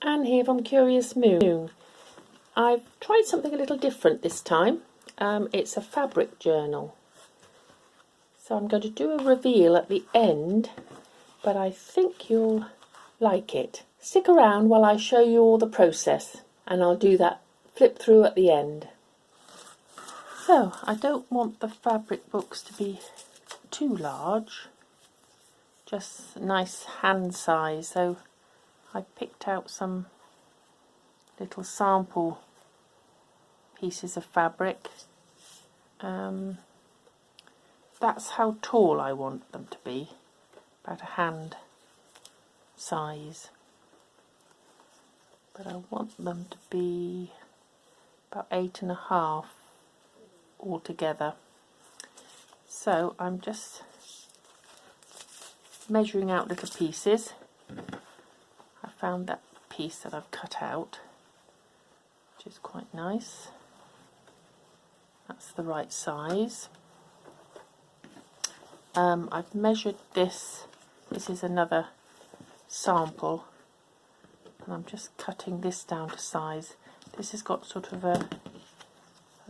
Anne here from Curious Moon. I've tried something a little different this time. It's a fabric journal. So I'm going to do a reveal at the end, but I think you'll like it. Stick around while I show you all the process, and I'll do that flip through at the end. So I don't want the fabric books to be too large, just a nice hand size. So I picked out some little sample pieces of fabric. That's how tall I want them to be, about a hand size. But I want them to be about 8.5 altogether. So I'm just measuring out little pieces. I found that piece that I've cut out, which is quite nice. That's the right size. I've measured this. This is another sample, and I'm just cutting this down to size. This has got sort of a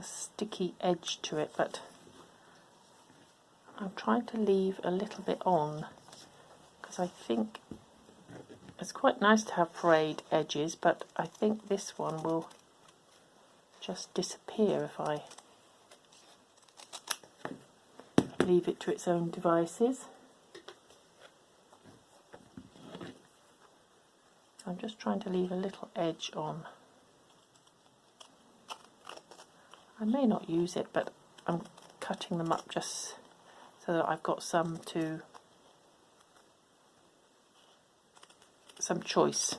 sticky edge to it, but I'm trying to leave a little bit on because I think it's quite nice to have frayed edges, but I think this one will just disappear if I leave it to its own devices. I'm just trying to leave a little edge on. I may not use it, but I'm cutting them up just so that I've got some choice.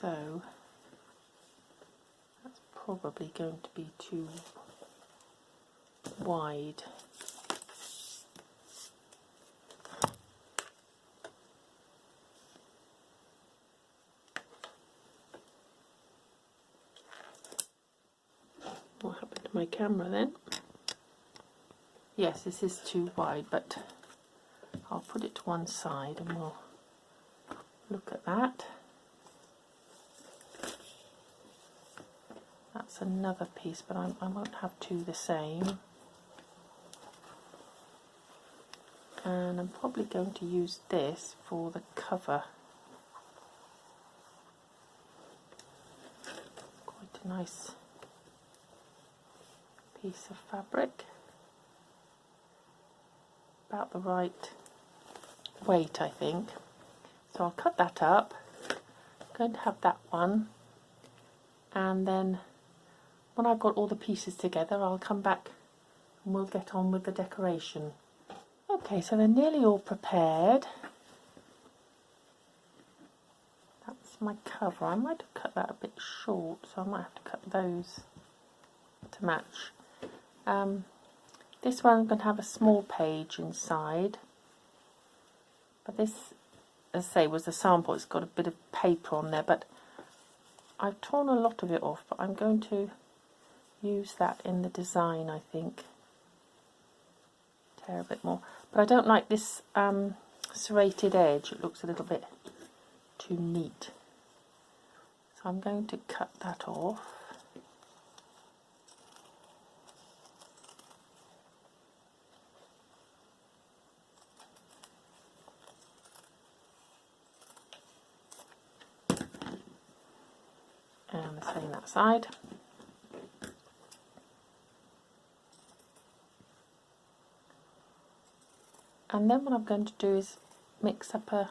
So that's probably going to be too wide. What happened to my camera then? Yes, this is too wide, but I'll put it to one side and we'll look at that. That's another piece, but I won't have two the same. And I'm probably going to use this for the cover. Quite a nice piece of fabric. About the right weight, I think. So I'll cut that up. I'm going to have that one, and then when I've got all the pieces together, I'll come back and we'll get on with the decoration. Okay, so they're nearly all prepared. That's my cover. I might have cut that a bit short, so I might have to cut those to match. This one I'm going to have a small page inside, but this, as I say, was a sample. It's got a bit of paper on there, but I've torn a lot of it off, but I'm going to use that in the design, I think. Tear a bit more, but I don't like this serrated edge. It looks a little bit too neat, so I'm going to cut that off. And the same that side. And then what I'm going to do is mix up a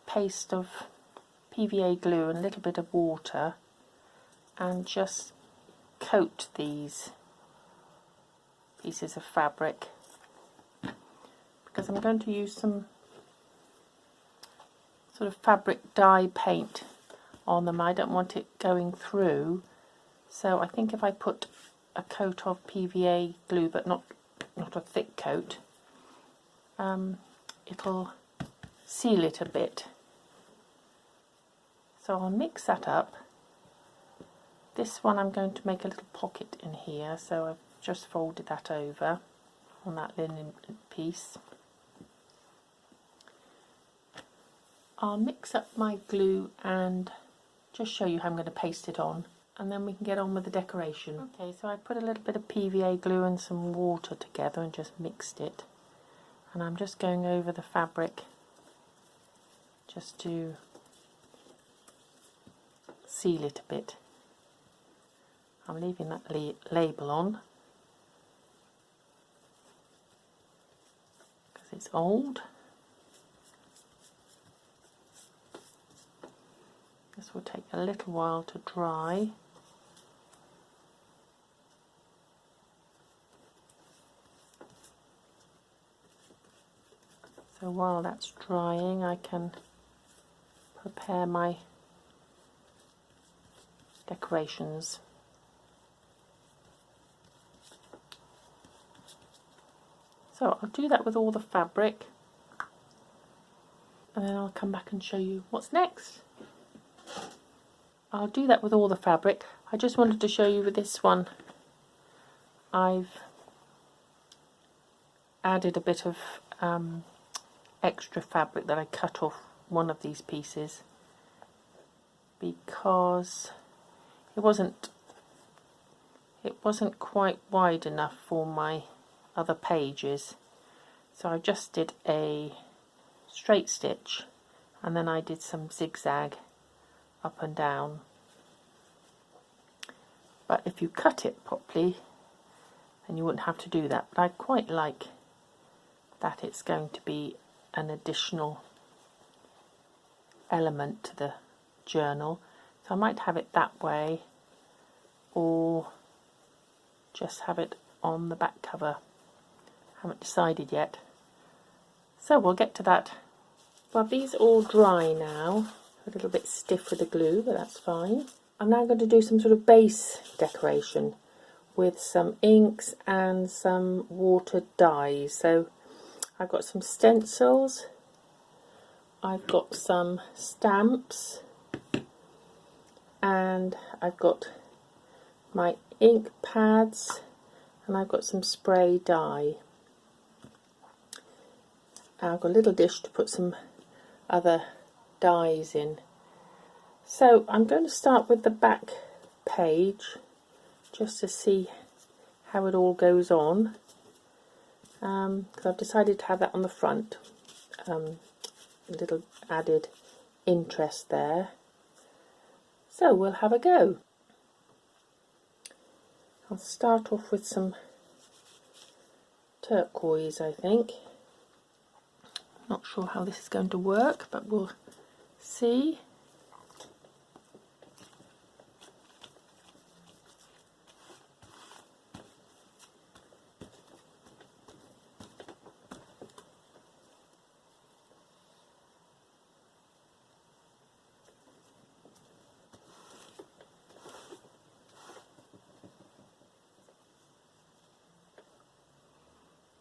paste of PVA glue and a little bit of water, and just coat these pieces of fabric, because I'm going to use some sort of fabric dye paint on them. I don't want it going through, so I think if I put a coat of PVA glue, but not a thick coat, it'll seal it a bit. So I'll mix that up. This one I'm going to make a little pocket in here, so I've just folded that over on that linen piece. I'll mix up my glue and just show you how I'm going to paste it on, and then we can get on with the decoration. Okay, so I put a little bit of PVA glue and some water together and just mixed it, and I'm just going over the fabric just to seal it a bit. I'm leaving that label on because it's old. This will take a little while to dry. So while that's drying, I can prepare my decorations. So I'll do that with all the fabric, and then I'll come back and show you what's next. I'll do that with all the fabric. I just wanted to show you with this one, I've added a bit of extra fabric that I cut off one of these pieces because it wasn't quite wide enough for my other pages, so I just did a straight stitch and then I did some zigzag up and down. But if you cut it properly then you wouldn't have to do that, but I quite like that it's going to be an additional element to the journal, so I might have it that way or just have it on the back cover. Haven't decided yet, so we'll get to that. Well, these are all dry now, a little bit stiff with the glue, but that's fine. I'm now going to do some sort of base decoration with some inks and some water dyes. So I've got some stencils, I've got some stamps, and I've got my ink pads, and I've got some spray dye. I've got a little dish to put some other dyes in. So I'm going to start with the back page just to see how it all goes on, because I've decided to have that on the front, a little added interest there. So we'll have a go. I'll start off with some turquoise, I think. Not sure how this is going to work, but we'll see.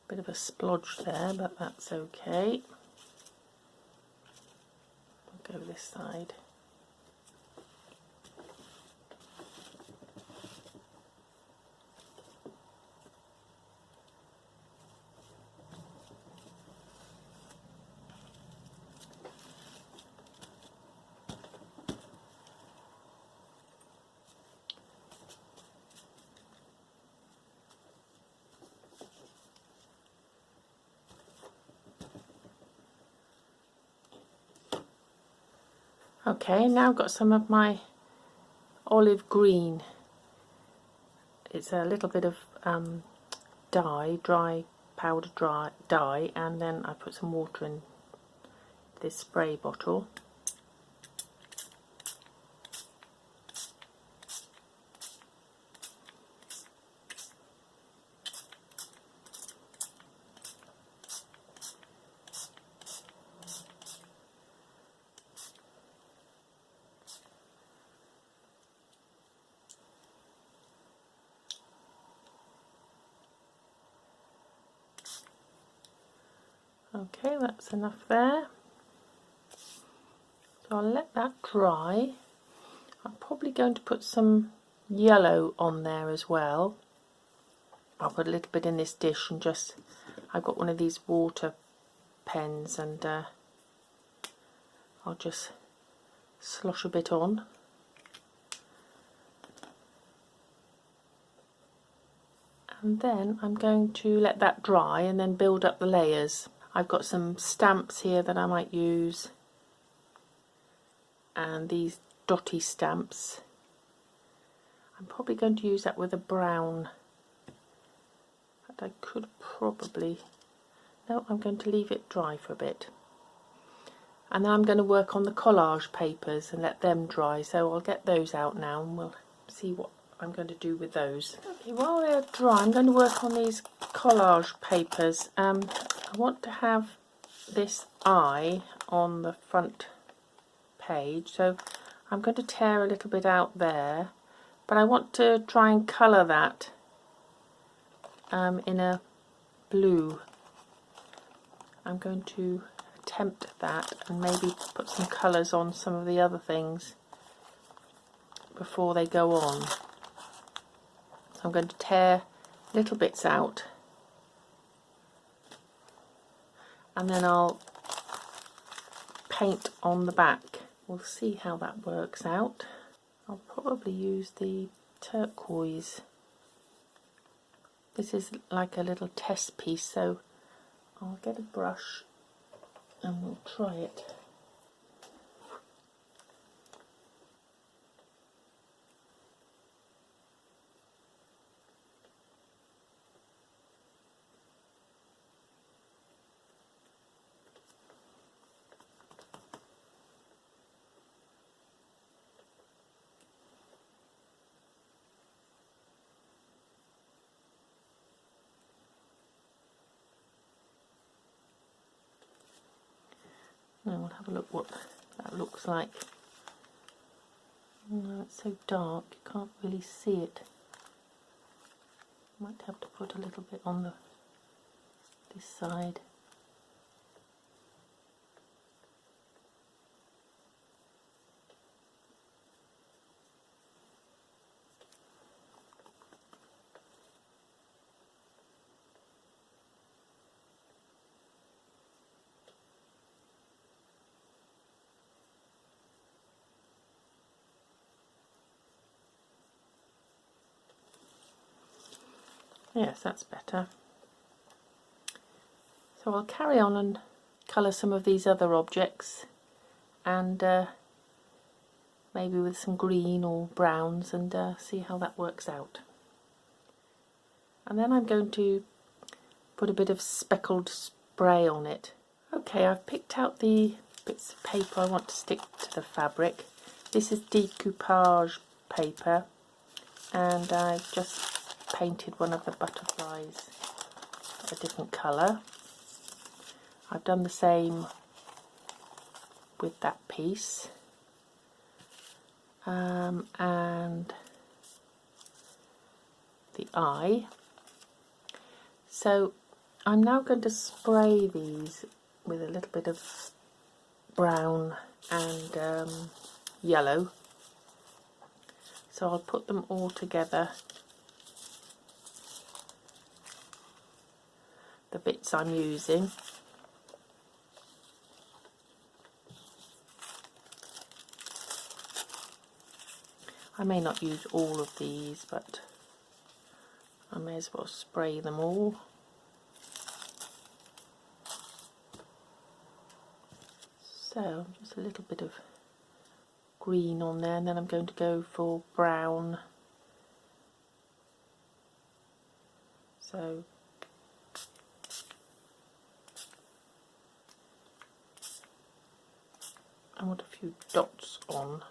Bit of a splodge there, but that's okay. I'll go this side. Okay, now I've got some of my olive green. It's a little bit of dye, dry powder dye, and then I put some water in this spray bottle. Okay, that's enough there. So I'll let that dry. I'm probably going to put some yellow on there as well. I'll put a little bit in this dish and just, I've got one of these water pens, and I'll just slosh a bit on. And then I'm going to let that dry and then build up the layers. I've got some stamps here that I might use, and these dotty stamps. I'm probably going to use that with a brown, but I could probably, no, I'm going to leave it dry for a bit. And then I'm going to work on the collage papers and let them dry, so I'll get those out now and we'll see what I'm going to do with those. Okay, while they're dry, I'm going to work on these collage papers. I want to have this eye on the front page, so I'm going to tear a little bit out there, but I want to try and colour that in a blue. I'm going to attempt that and maybe put some colours on some of the other things before they go on. So I'm going to tear little bits out and then I'll paint on the back. We'll see how that works out. I'll probably use the turquoise. This is like a little test piece, so I'll get a brush and we'll try it. Now we'll have a look what that looks like. No, it's so dark you can't really see it. Might have to put a little bit on this side. Yes, that's better. So I'll carry on and colour some of these other objects, and maybe with some green or browns, and see how that works out. And then I'm going to put a bit of speckled spray on it. Okay, I've picked out the bits of paper I want to stick to the fabric. This is decoupage paper, and I've just painted one of the butterflies a different colour. I've done the same with that piece, and the eye. So I'm now going to spray these with a little bit of brown and yellow. So I'll put them all together, the bits I'm using. I may not use all of these, but I may as well spray them all. So just a little bit of green on there, and then I'm going to go for brown. So I want a few dots on.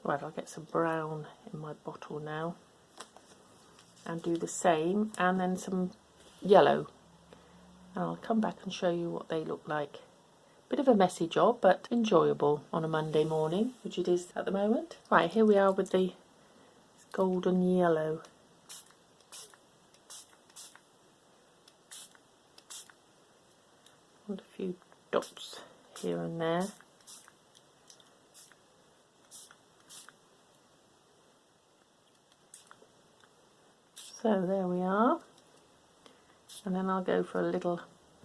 Right, I'll get some brown in my bottle now and do the same, and then some yellow, and I'll come back and show you what they look like. Bit of a messy job, but enjoyable on a Monday morning, which it is at the moment. Right, here we are with the golden yellow. And a few dots here and there. So there we are, and then I'll go for a little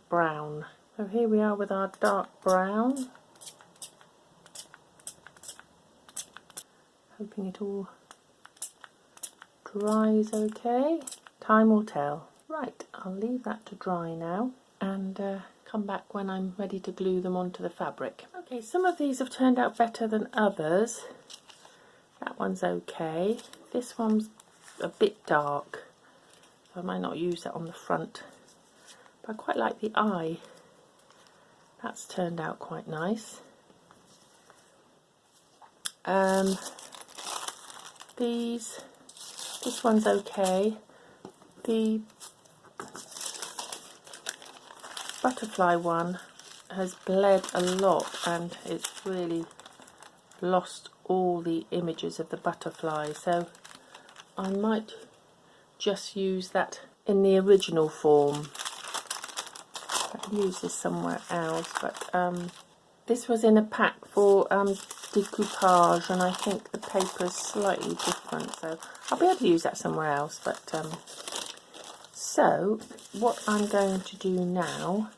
brown. So here we are with our dark brown. Hoping it all dries okay. Time will tell. Right, I'll leave that to dry now and come back when I'm ready to glue them onto the fabric. Okay, some of these have turned out better than others. That one's okay. This one's a bit dark, so I might not use that on the front. But I quite like the eye. That's turned out quite nice. This one's okay. The butterfly one has bled a lot and it's really lost all the images of the butterfly, so I might just use that in the original form. I can use this somewhere else, but this was in a pack for decoupage, and I think the paper is slightly different, so I'll be able to use that somewhere else. But so what I'm going to do now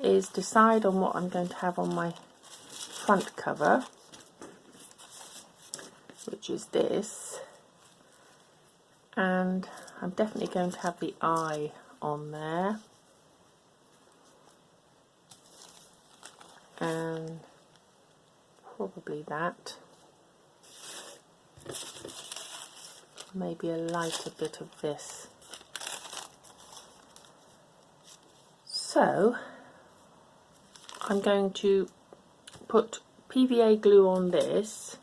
is decide on what I'm going to have on my front cover, which is this, and I'm definitely going to have the eye on there, and probably that, maybe a lighter bit of this. So I'm going to put PVA glue on this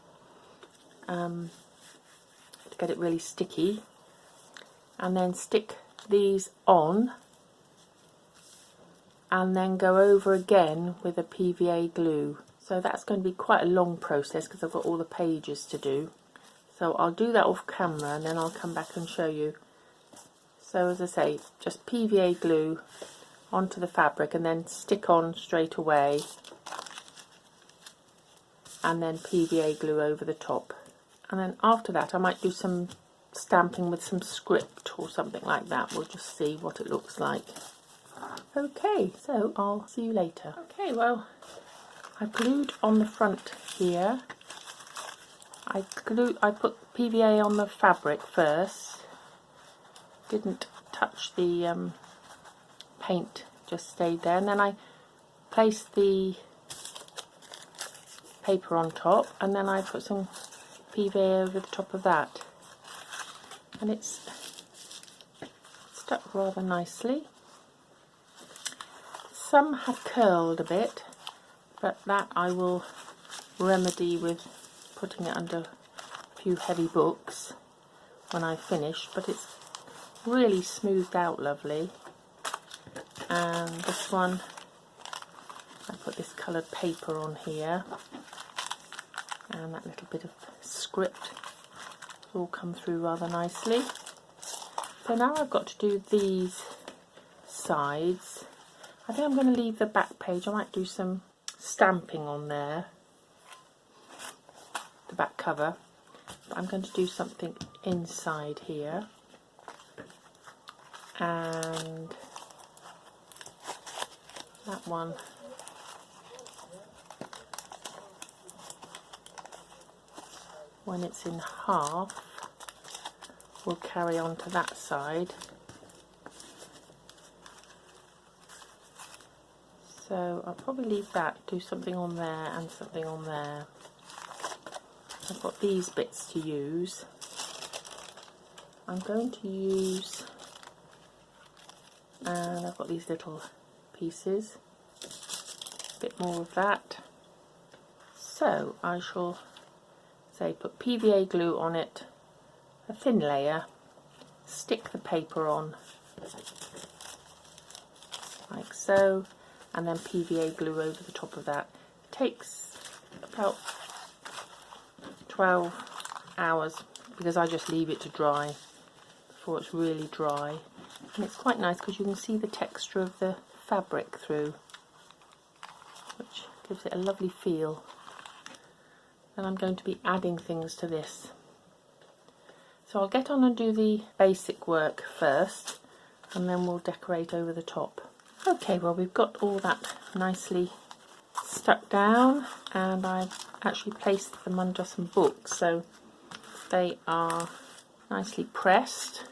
to get it really sticky, and then stick these on and then go over again with a PVA glue. So that's going to be quite a long process because I've got all the pages to do. So I'll do that off camera and then I'll come back and show you. So as I say, just PVA glue onto the fabric and then stick on straight away, and then PVA glue over the top. And then after that I might do some stamping with some script or something like that. We'll just see what it looks like. Okay, so I'll see you later. Okay, well, I glued on the front here. I put PVA on the fabric first. Didn't touch the paint, just stayed there, and then I placed the paper on top, and then I put some PVA over the top of that, and it's stuck rather nicely. Some have curled a bit, but that I will remedy with putting it under a few heavy books when I finish, but it's really smoothed out lovely. And this one, I put this coloured paper on here, and that little bit of script has all come through rather nicely. So now I've got to do these sides. I think I'm going to leave the back page. I might do some stamping on there, the back cover, but I'm going to do something inside here, and that one when it's in half will carry on to that side. So I'll probably leave that, do something on there and something on there. I've got these bits to use. I'm going to use, and I've got these little pieces, a bit more of that. So I shall say put PVA glue on it, a thin layer, stick the paper on like so, and then PVA glue over the top of that. It takes about 12 hours, because I just leave it to dry before it's really dry. And it's quite nice because you can see the texture of the fabric through, which gives it a lovely feel. And I'm going to be adding things to this. So I'll get on and do the basic work first, and then we'll decorate over the top. Okay, well, we've got all that nicely stuck down, and I've actually placed them under some books, so they are nicely pressed.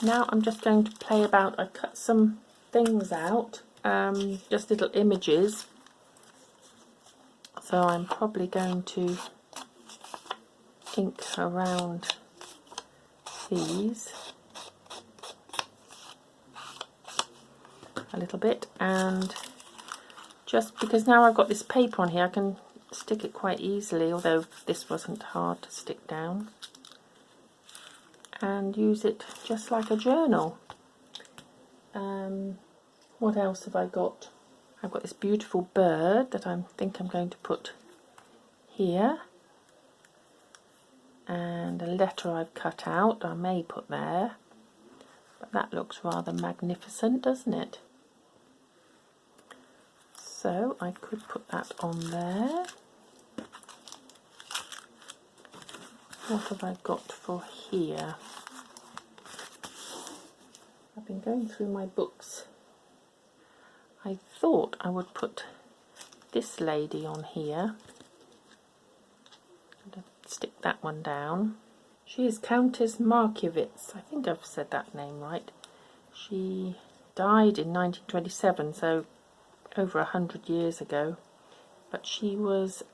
Now I'm just going to play about. I cut some things out, just little images, so I'm probably going to ink around these a little bit, and just because now I've got this paper on here I can stick it quite easily, although this wasn't hard to stick down, and use it just like a journal. What else have I got? I've got this beautiful bird that I think I'm going to put here, and a letter I've cut out I may put there, but that looks rather magnificent, doesn't it? So I could put that on there. What have I got for here? I've been going through my books. I thought I would put this lady on here. I'm going to stick that one down. She is Countess Markievicz. I think I've said that name right. She died in 1927, so over 100 years ago. But she was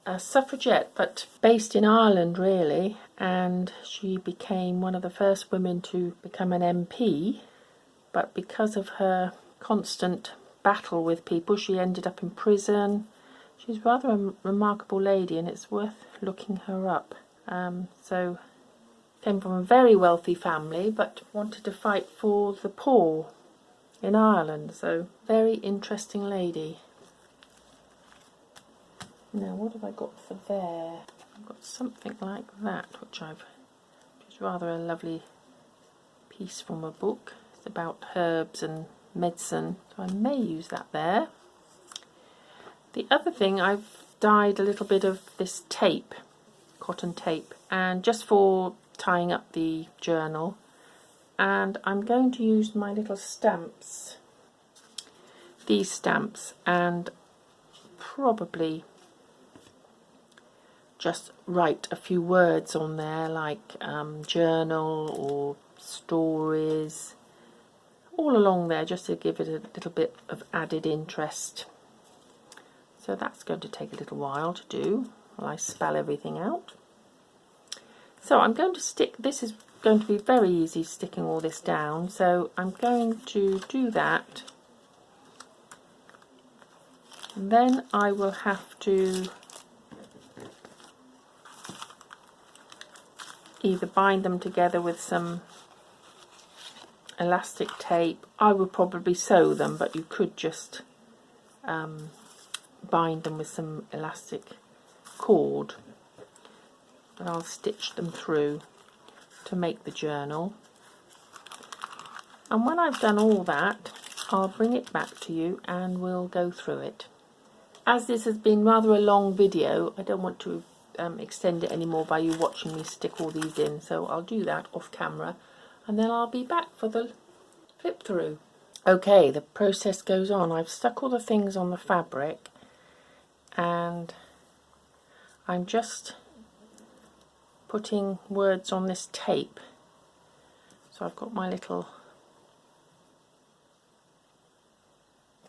a suffragette, but based in Ireland really, and she became one of the first women to become an MP, but because of her constant battle with people she ended up in prison. She's rather a remarkable lady, and it's worth looking her up. So came from a very wealthy family but wanted to fight for the poor in Ireland, so very interesting lady. Now what have I got for there? I've got something like that, which is rather a lovely piece from a book. It's about herbs and medicine, so I may use that there. The other thing, I've dyed a little bit of this tape, cotton tape, and just for tying up the journal, and I'm going to use my little stamps, these stamps, and probably just write a few words on there, like journal or stories, all along there, just to give it a little bit of added interest. So that's going to take a little while to do while I spell everything out. So I'm going to stick, this is going to be very easy sticking all this down, so I'm going to do that, and then I will have to either bind them together with some elastic tape. I would probably sew them, but you could just bind them with some elastic cord, and I'll stitch them through to make the journal. And when I've done all that, I'll bring it back to you and we'll go through it. As this has been rather a long video, I don't want to extend it anymore by you watching me stick all these in, so I'll do that off camera and then I'll be back for the flip through. Okay, the process goes on. I've stuck all the things on the fabric and I'm just putting words on this tape. So I've got my little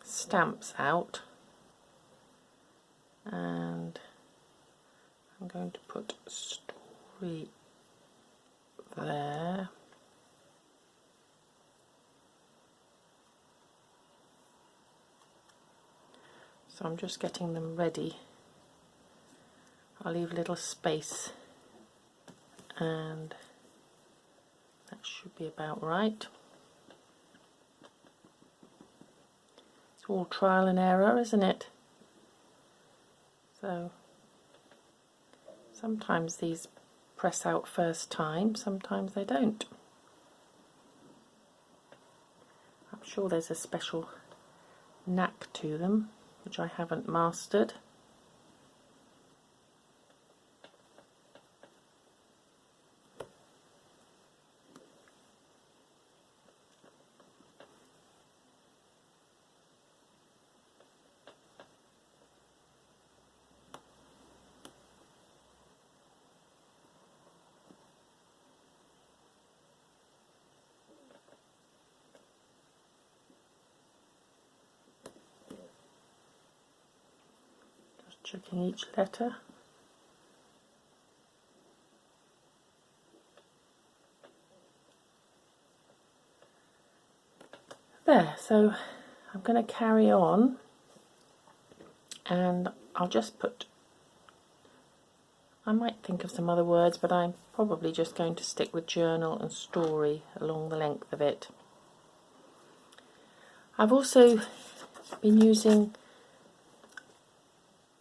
stamps out, and I'm going to put story there. So I'm just getting them ready. I'll leave a little space, and that should be about right. It's all trial and error, isn't it? So Sometimes these press out first time, sometimes they don't. I'm sure there's a special knack to them which I haven't mastered. Checking each letter. There, so I'm going to carry on, and I'll just put, I might think of some other words, but I'm probably just going to stick with journal and story along the length of it. I've also been using,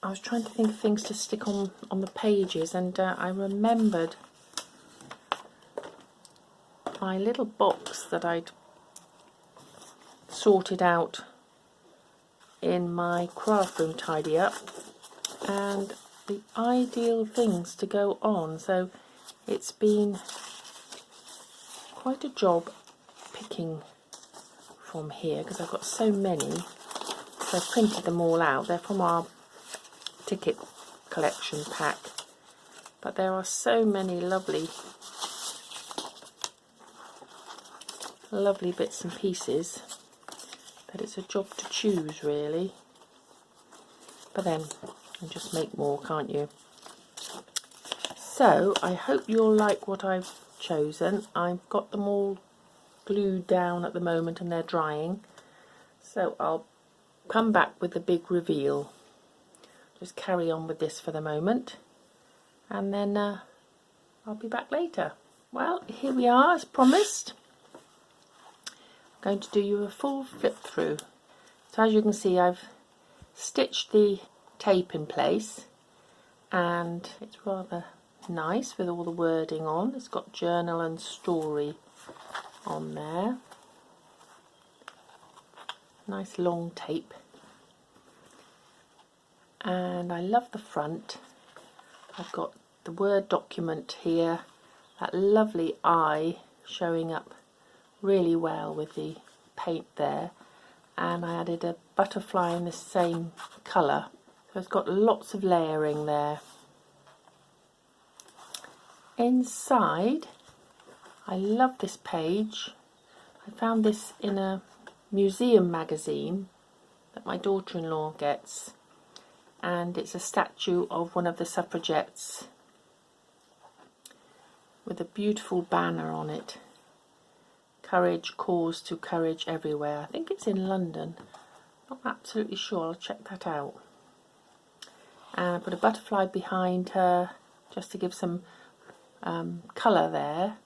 I was trying to think of things to stick on the pages, and I remembered my little box that I'd sorted out in my craft room tidy up, and the ideal things to go on. So it's been quite a job picking from here because I've got so many. So I've printed them all out. They're from our ticket collection pack, but there are so many lovely bits and pieces that it's a job to choose, really. But then you can just make more, can't you? So I hope you'll like what I've chosen. I've got them all glued down at the moment and they're drying, so I'll come back with the big reveal. Just carry on with this for the moment, and then I'll be back later. Well, here we are, as promised. I'm going to do you a full flip through. So as you can see, I've stitched the tape in place, and it's rather nice with all the wording on. It's got journal and story on there. Nice long tape. And I love the front. I've got the Word document here, that lovely eye showing up really well with the paint there, and I added a butterfly in the same colour, so it's got lots of layering there. Inside, I love this page. I found this in a museum magazine that my daughter-in-law gets, and it's a statue of one of the suffragettes with a beautiful banner on it. Courage, cause to courage everywhere. I think it's in London. Not absolutely sure, I'll check that out. And I put a butterfly behind her just to give some colour there.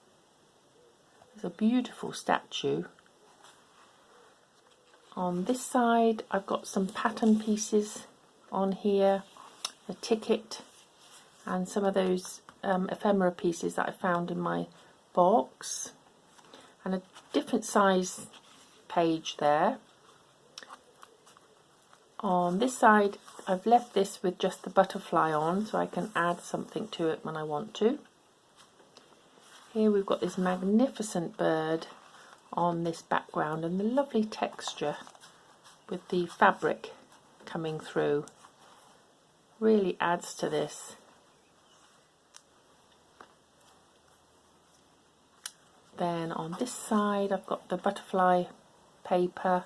It's a beautiful statue. On this side I've got some pattern pieces on here, a ticket, and some of those ephemera pieces that I found in my box, and a different size page there. On this side I've left this with just the butterfly on, so I can add something to it when I want to. Here we've got this magnificent bird on this background, and the lovely texture with the fabric coming through really adds to this. Then on this side I've got the butterfly paper.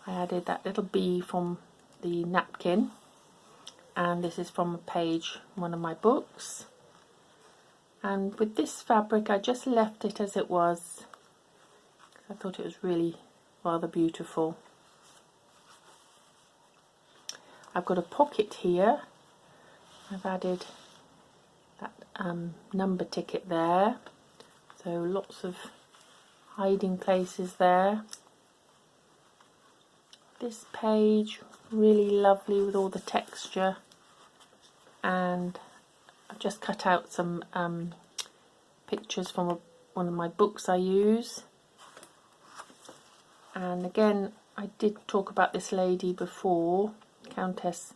I added that little bee from the napkin, and this is from a page in one of my books. And with this fabric I just left it as it was. I thought it was really rather beautiful. I've got a pocket here. I've added that number ticket there, so lots of hiding places there. This page really lovely with all the texture, and I've just cut out some pictures from one of my books I use. And again, I did talk about this lady before, Countess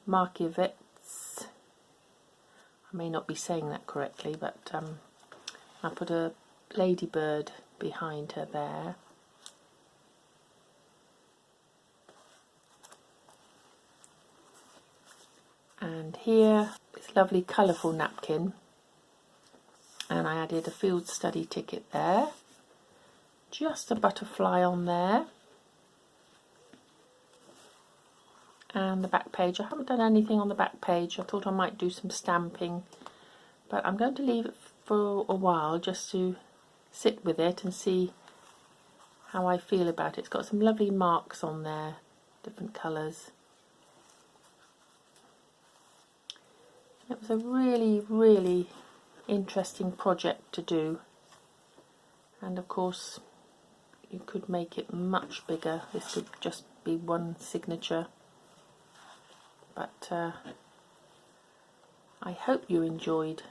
Markievicz. I may not be saying that correctly, but I put a ladybird behind her there. And here, this lovely colourful napkin. And I added a field study ticket there. Just a butterfly on there. And the back page. I haven't done anything on the back page. I thought I might do some stamping, but I'm going to leave it for a while just to sit with it and see how I feel about it. It's got some lovely marks on there, different colours. It was a really interesting project to do, and of course you could make it much bigger. This could just be one signature. But I hope you enjoyed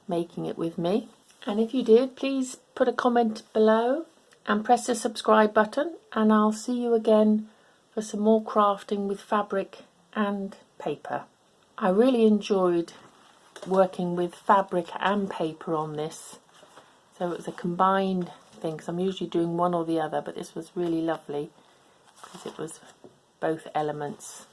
making it with me. And if you did, please put a comment below and press the subscribe button, and I'll see you again for some more crafting with fabric and paper. I really enjoyed working with fabric and paper on this. So it was a combined thing, because I'm usually doing one or the other, but this was really lovely because it was both elements.